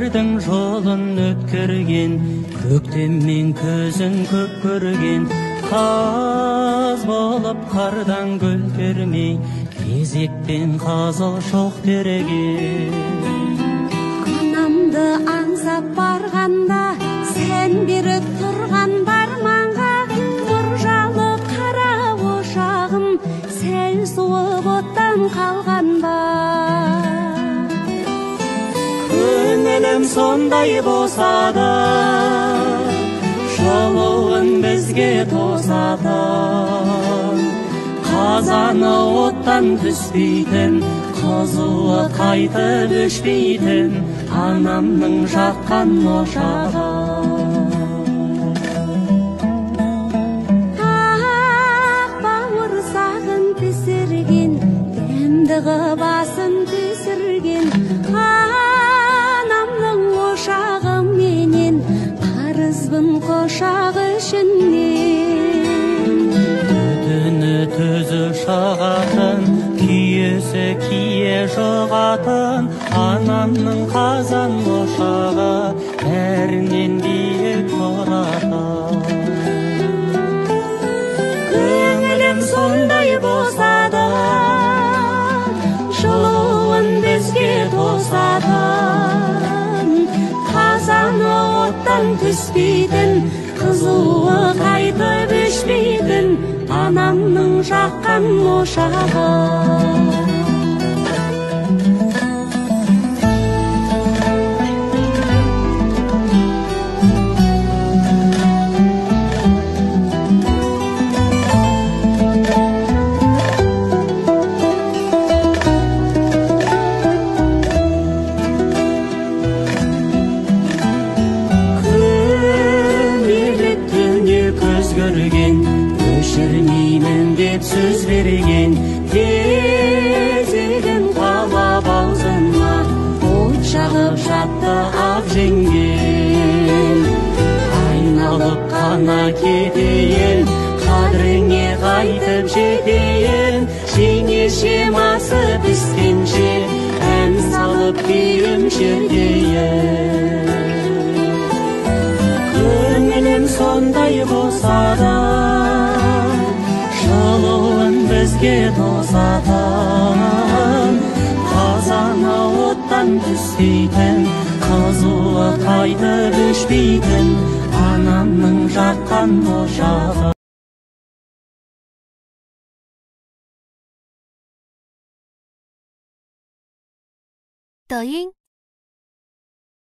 өмірдің жолын өткерген, көктеммен көзін көп көрген, қаз болып қардан гүл термей, кезекпен қазыл шоқ тереген. Анамды аңсап барғанда, сен беріп тұрған барманға, нұржалы қара ошағым сәл суып оттан қалған ба? Көңілім сондай босады, жолуын бізге тосады. Қазаны оттан түспейтін, қызуы қайтып өшпейтін анамның жаққан ошағы. Ақ бауырсағын пісірген, дәмдігі басын түсірген анамның ошағы менен, қарызбын қошақ ішінен. Түні түзі шағатын, күйесі кие жоғатын, анамның қазан ошағы бәрінен биік тұрады. Көңілім сондай босады, жылуын бізге тосады. Қазаны оттан түспейтін, қызуы қайтып өшпейтін анамның жаққан ошағы. Өшірмеймін деп сөз берген, тезегін қалап аузыма от жағып жатты ақ жеңген. Айналып қана кетейін, қадіріңе қайтып жетейін, жеңешем асы піскенше ән салып күйім шертейін. Көңілім сондай босады, жылуын бізге тосатын, қазаны оттан түспейтін, қызуы қайтып өшпейтін анамның жаққан ошағы.抖音